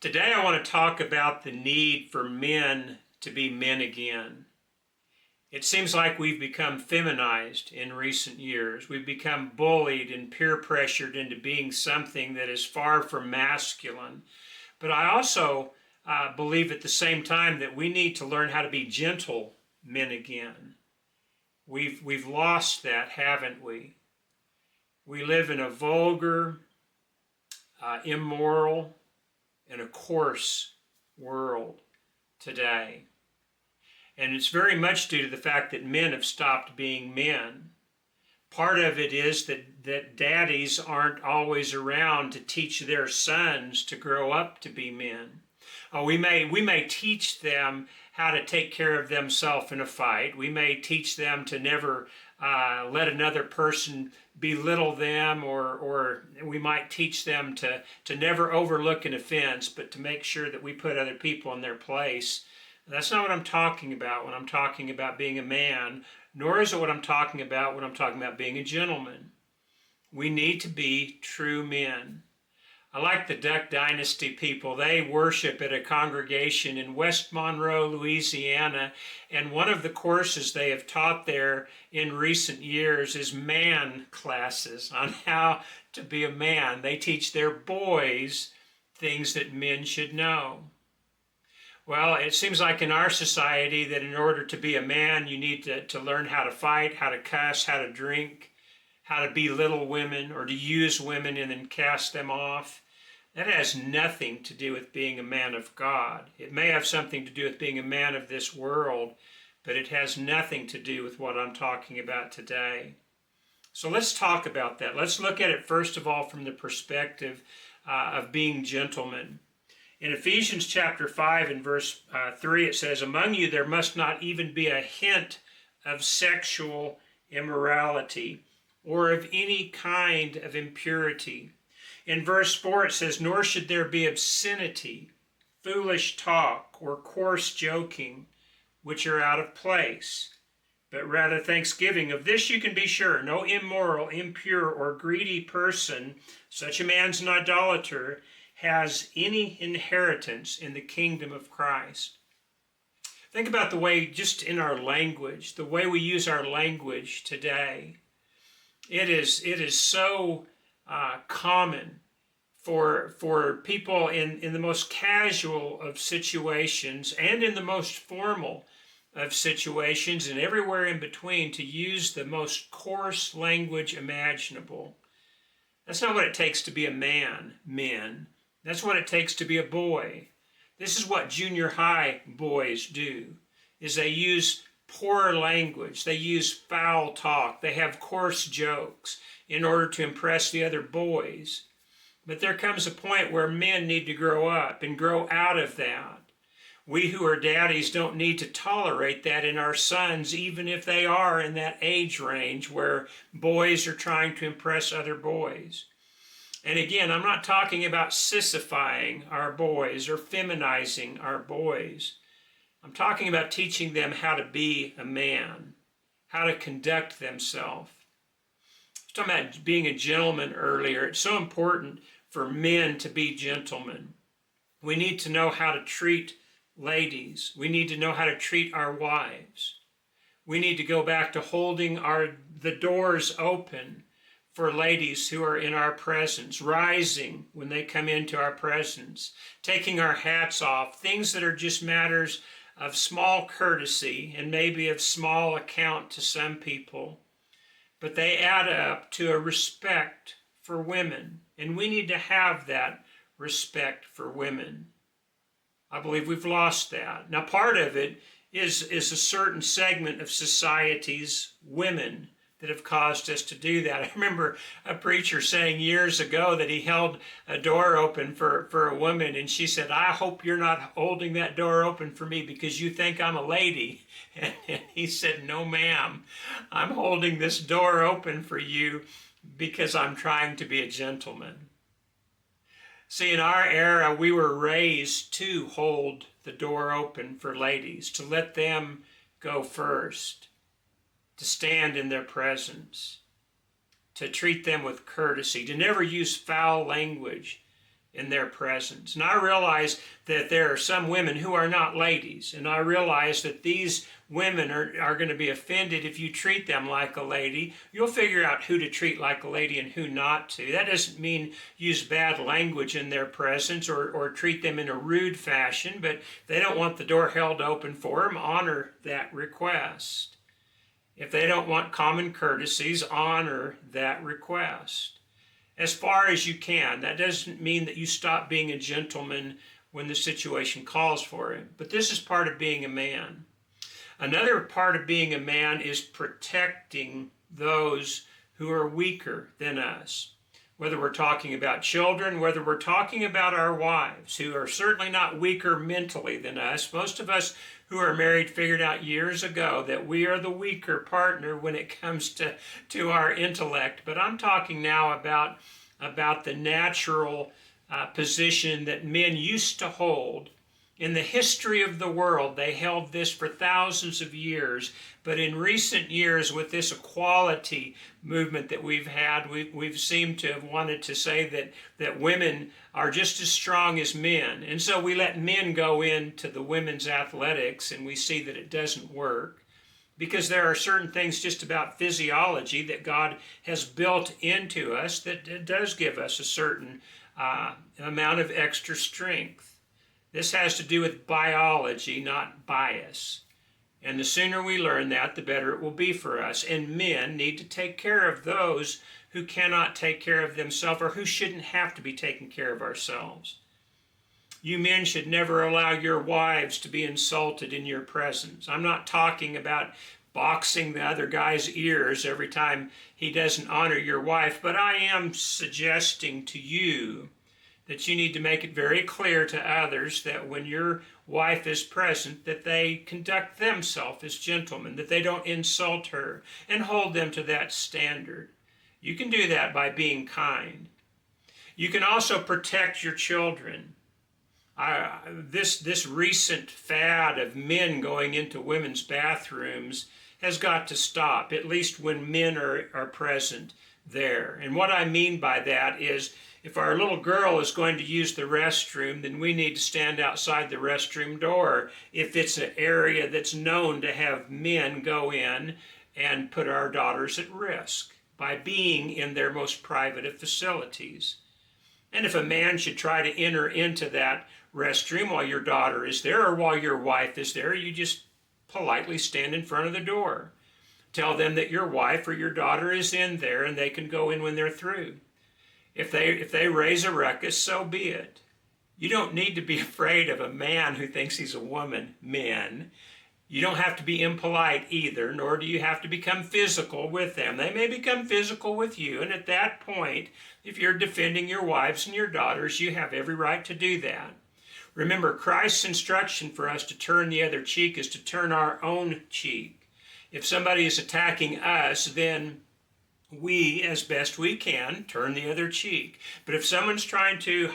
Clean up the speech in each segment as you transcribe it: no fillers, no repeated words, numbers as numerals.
Today I want to talk about the need for men to be men again. It seems like we've become feminized in recent years. We've become bullied and peer pressured into being something that is far from masculine. But I also believe at the same time that we need to learn how to be gentle men again. We've lost that, haven't we? We live in a vulgar, immoral, and a coarse world today. And it's very much due to the fact that men have stopped being men. Part of it is that daddies aren't always around to teach their sons to grow up to be men. We may teach them how to take care of themselves in a fight. We may teach them to never let another person belittle them, or we might teach them to never overlook an offense, but to make sure that we put other people in their place. That's not what I'm talking about when I'm talking about being a man, nor is it what I'm talking about when I'm talking about being a gentleman. We need to be true men. I like the Duck Dynasty people. They worship at a congregation in West Monroe, Louisiana, and one of the courses they have taught there in recent years is man classes on how to be a man. They teach their boys things that men should know. Well, it seems like in our society that in order to be a man, you need to learn how to fight, how to cuss, how to drink, how to belittle women, or to use women and then cast them off. That has nothing to do with being a man of God. It may have something to do with being a man of this world, but it has nothing to do with what I'm talking about today. So let's talk about that. Let's look at it first of all from the perspective of being gentlemen. In Ephesians chapter 5 and verse 3, it says, "Among you there must not even be a hint of sexual immorality or of any kind of impurity." In verse 4 it says, "Nor should there be obscenity, foolish talk, or coarse joking, which are out of place, but rather thanksgiving. Of this you can be sure, no immoral, impure, or greedy person, such a man's an idolater, has any inheritance in the kingdom of Christ." Think about the way, just in our language, the way we use our language today. It is so common for people in the most casual of situations and in the most formal of situations and everywhere in between to use the most coarse language imaginable. That's not what it takes to be a man, men. That's what it takes to be a boy. This is what junior high boys do, is they use poor language. They use foul talk. They have coarse jokes in order to impress the other boys. But there comes a point where men need to grow up and grow out of that. We who are daddies don't need to tolerate that in our sons, even if they are in that age range where boys are trying to impress other boys. And again, I'm not talking about sissifying our boys or feminizing our boys. I'm talking about teaching them how to be a man, how to conduct themselves. I was talking about being a gentleman earlier. It's so important for men to be gentlemen. We need to know how to treat ladies. We need to know how to treat our wives. We need to go back to holding the doors open for ladies who are in our presence, rising when they come into our presence, taking our hats off, things that are just matters of small courtesy and maybe of small account to some people, but they add up to a respect for women, and we need to have that respect for women. I believe we've lost that. Now, part of it is a certain segment of society's women that have caused us to do that. I remember a preacher saying years ago that he held a door open for a woman, and she said, "I hope you're not holding that door open for me because you think I'm a lady." And he said, "No, ma'am, I'm holding this door open for you because I'm trying to be a gentleman." See, in our era, we were raised to hold the door open for ladies, to let them go first, to stand in their presence, to treat them with courtesy, to never use foul language in their presence. And I realize that there are some women who are not ladies, and I realize that these women are going to be offended if you treat them like a lady. You'll figure out who to treat like a lady and who not to. That doesn't mean use bad language in their presence or treat them in a rude fashion, but if they don't want the door held open for them, honor that request. If they don't want common courtesies, honor that request as far as you can. That doesn't mean that you stop being a gentleman when the situation calls for it, but this is part of being a man. Another part of being a man is protecting those who are weaker than us. Whether we're talking about children, whether we're talking about our wives, who are certainly not weaker mentally than us. Most of us who are married figured out years ago that we are the weaker partner when it comes to our intellect. But I'm talking now about the natural position that men used to hold. In the history of the world, they held this for thousands of years. But in recent years, with this equality movement that we've had, we've seemed to have wanted to say that women are just as strong as men. And so we let men go into the women's athletics, and we see that it doesn't work, because there are certain things just about physiology that God has built into us that does give us a certain amount of extra strength. This has to do with biology, not bias. And the sooner we learn that, the better it will be for us. And men need to take care of those who cannot take care of themselves or who shouldn't have to be taking care of ourselves. You men should never allow your wives to be insulted in your presence. I'm not talking about boxing the other guy's ears every time he doesn't honor your wife, but I am suggesting to you that you need to make it very clear to others that when your wife is present, that they conduct themselves as gentlemen, that they don't insult her, and hold them to that standard. You can do that by being kind. You can also protect your children. This recent fad of men going into women's bathrooms has got to stop, at least when men are present there. And what I mean by that is, if our little girl is going to use the restroom, then we need to stand outside the restroom door if it's an area that's known to have men go in and put our daughters at risk by being in their most private of facilities. And if a man should try to enter into that restroom while your daughter is there or while your wife is there, you just politely stand in front of the door. Tell them that your wife or your daughter is in there and they can go in when they're through. If they raise a ruckus, so be it. You don't need to be afraid of a man who thinks he's a woman, men. You don't have to be impolite either, nor do you have to become physical with them. They may become physical with you, and at that point, if you're defending your wives and your daughters, you have every right to do that. Remember, Christ's instruction for us to turn the other cheek is to turn our own cheek. If somebody is attacking us, then we, as best we can, turn the other cheek. But if someone's trying to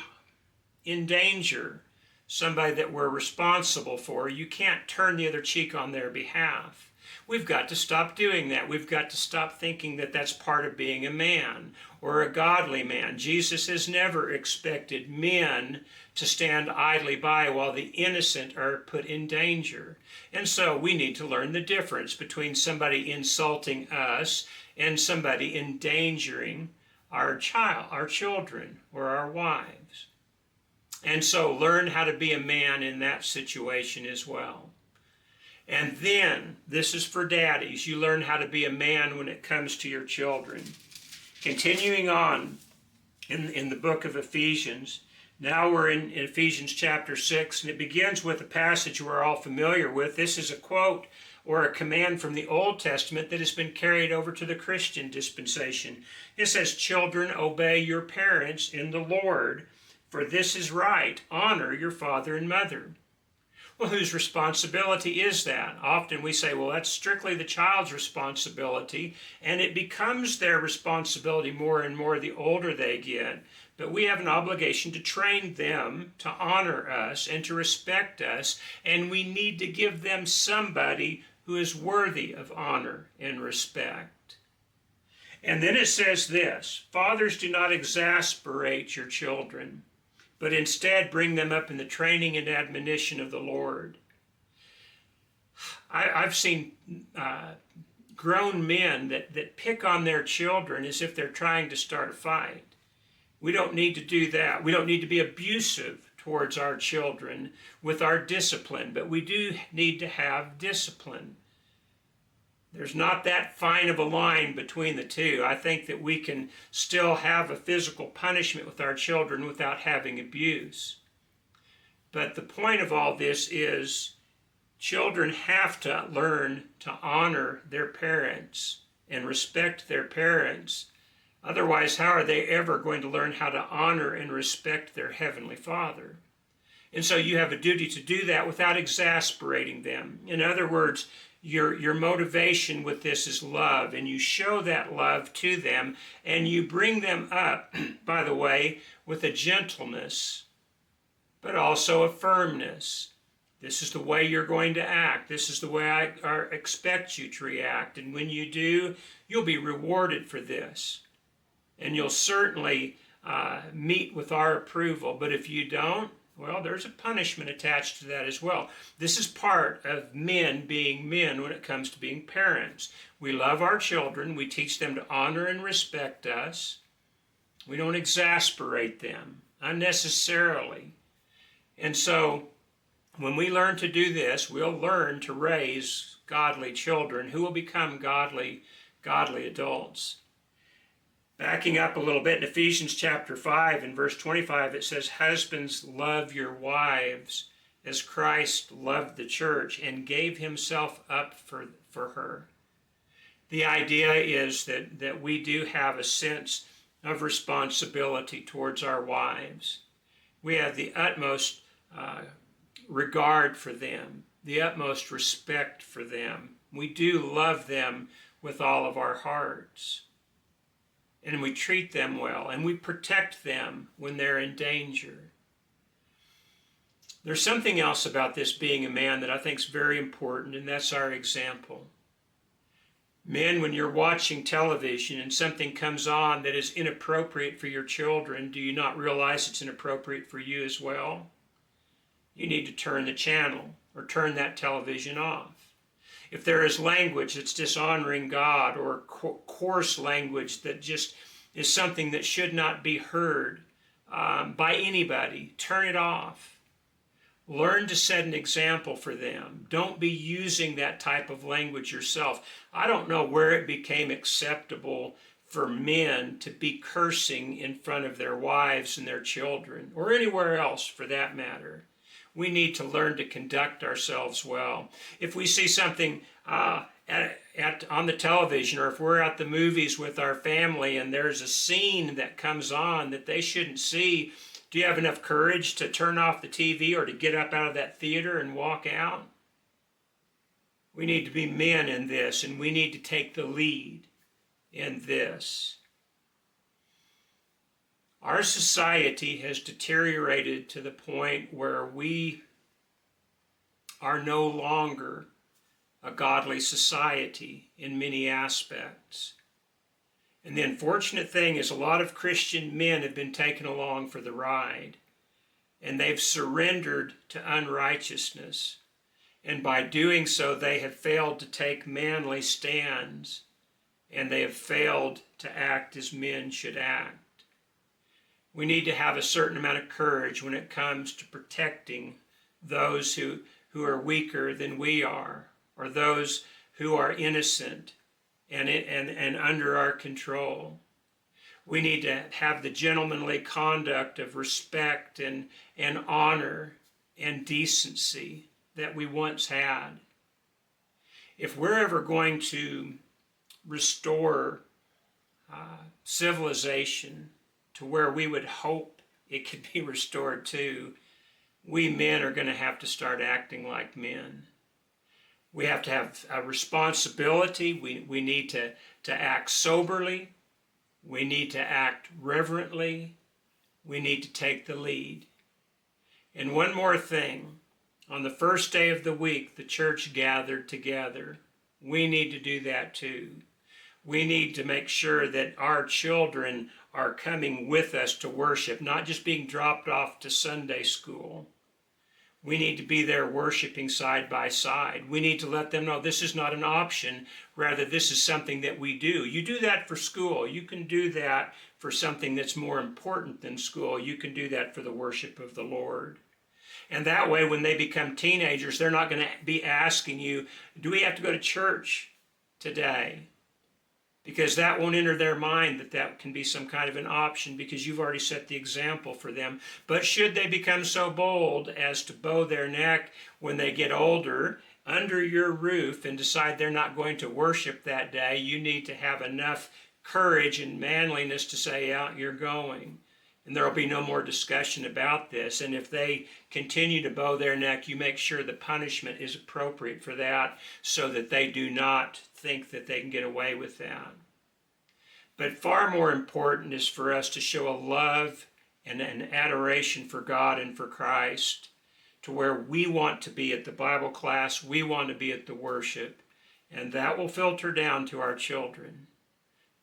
endanger somebody that we're responsible for, you can't turn the other cheek on their behalf. We've got to stop doing that. We've got to stop thinking that that's part of being a man or a godly man. Jesus has never expected men to stand idly by while the innocent are put in danger. And so we need to learn the difference between somebody insulting us and somebody endangering our children, or our wives. And so learn how to be a man in that situation as well. And then, this is for daddies, you learn how to be a man when it comes to your children. Continuing on in the book of Ephesians, now we're in Ephesians chapter 6, and it begins with a passage we're all familiar with. This is a quote or a command from the Old Testament that has been carried over to the Christian dispensation. It says, "Children, obey your parents in the Lord, for this is right. Honor your father and mother." Well, whose responsibility is that? Often we say, well, that's strictly the child's responsibility, and it becomes their responsibility more and more the older they get. But we have an obligation to train them to honor us and to respect us, and we need to give them somebody who is worthy of honor and respect. And then it says this, "Fathers, do not exasperate your children, but instead bring them up in the training and admonition of the Lord. I've seen grown men that pick on their children as if they're trying to start a fight. We don't need to do that. We don't need to be abusive towards our children with our discipline, but we do need to have discipline. There's not that fine of a line between the two. I think that we can still have a physical punishment with our children without having abuse. But the point of all this is children have to learn to honor their parents and respect their parents. Otherwise, how are they ever going to learn how to honor and respect their Heavenly Father? And so you have a duty to do that without exasperating them. In other words, your motivation with this is love, and you show that love to them, and you bring them up, by the way, with a gentleness, but also a firmness. This is the way you're going to act. This is the way I expect you to react. And when you do, you'll be rewarded for this. And you'll certainly meet with our approval. But if you don't, well, there's a punishment attached to that as well. This is part of men being men when it comes to being parents. We love our children. We teach them to honor and respect us. We don't exasperate them unnecessarily. And so when we learn to do this, we'll learn to raise godly children who will become godly adults. Backing up a little bit, in Ephesians chapter 5 and verse 25, it says, "Husbands, love your wives as Christ loved the church and gave himself up for her." The idea is that we do have a sense of responsibility towards our wives. We have the utmost regard for them, the utmost respect for them. We do love them with all of our hearts. And we treat them well, and we protect them when they're in danger. There's something else about this being a man that I think is very important, and that's our example. Men, when you're watching television and something comes on that is inappropriate for your children, do you not realize it's inappropriate for you as well? You need to turn the channel or turn that television off. If there is language that's dishonoring God or coarse language that just is something that should not be heard by anybody, turn it off. Learn to set an example for them. Don't be using that type of language yourself. I don't know where it became acceptable for men to be cursing in front of their wives and their children, or anywhere else for that matter. We need to learn to conduct ourselves well. If we see something on the television, or if we're at the movies with our family and there's a scene that comes on that they shouldn't see, do you have enough courage to turn off the TV or to get up out of that theater and walk out? We need to be men in this, and we need to take the lead in this. Our society has deteriorated to the point where we are no longer a godly society in many aspects. And the unfortunate thing is a lot of Christian men have been taken along for the ride, and they've surrendered to unrighteousness. And by doing so, they have failed to take manly stands, and they have failed to act as men should act. We need to have a certain amount of courage when it comes to protecting those who are weaker than we are, or those who are innocent and under our control. We need to have the gentlemanly conduct of respect and honor and decency that we once had. If we're ever going to restore civilization to where we would hope it could be restored to, we men are going to have to start acting like men. We have to have a responsibility. We need to act soberly. We need to act reverently. We need to take the lead. And one more thing. On the first day of the week, the church gathered together. We need to do that too. We need to make sure that our children are coming with us to worship, not just being dropped off to Sunday school. We need to be there worshiping side by side. We need to let them know this is not an option. Rather, this is something that we do. You do that for school. You can do that for something that's more important than school. You can do that for the worship of the Lord. And that way, when they become teenagers, they're not going to be asking you, do we have to go to church today? Because that won't enter their mind that that can be some kind of an option, because you've already set the example for them. But should they become so bold as to bow their neck when they get older under your roof and decide they're not going to worship that day, you need to have enough courage and manliness to say, yeah, you're going. And there will be no more discussion about this. And if they continue to bow their neck, you make sure the punishment is appropriate for that, so that they do not think that they can get away with that. But far more important is for us to show a love and an adoration for God and for Christ, to where we want to be at the Bible class, we want to be at the worship, and that will filter down to our children.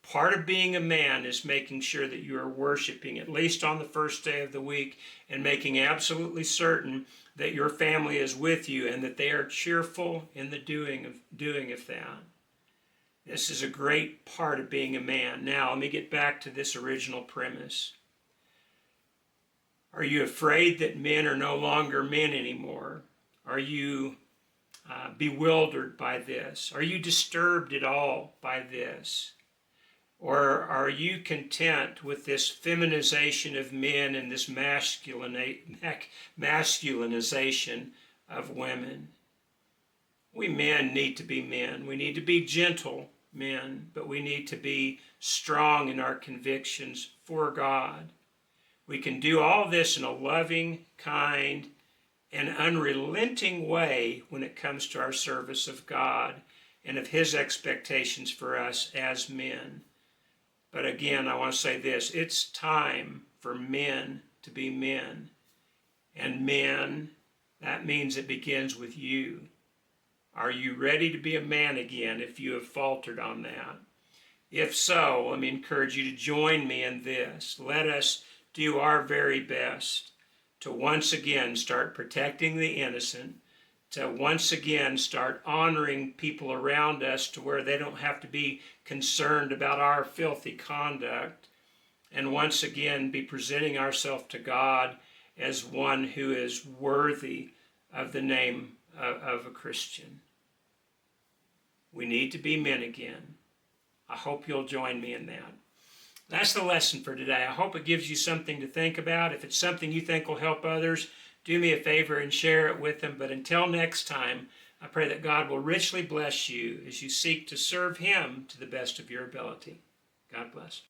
Part of being a man is making sure that you are worshiping at least on the first day of the week, and making absolutely certain that your family is with you and that they are cheerful in the doing of that. This is a great part of being a man. Now, let me get back to this original premise. Are you afraid that men are no longer men anymore? Are you bewildered by this? Are you disturbed at all by this? Or are you content with this feminization of men and this masculinization of women? We men need to be men. We need to be gentle men, but we need to be strong in our convictions for God. We can do all this in a loving, kind, and unrelenting way when it comes to our service of God and of His expectations for us as men. But again, I want to say this, it's time for men to be men. And men, that means it begins with you. Are you ready to be a man again if you have faltered on that? If so, let me encourage you to join me in this. Let us do our very best to once again start protecting the innocent, to once again start honoring people around us to where they don't have to be concerned about our filthy conduct, and once again be presenting ourselves to God as one who is worthy of the name of a Christian. We need to be men again. I hope you'll join me in that. That's the lesson for today. I hope it gives you something to think about. If it's something you think will help others, do me a favor and share it with them. But until next time, I pray that God will richly bless you as you seek to serve Him to the best of your ability. God bless.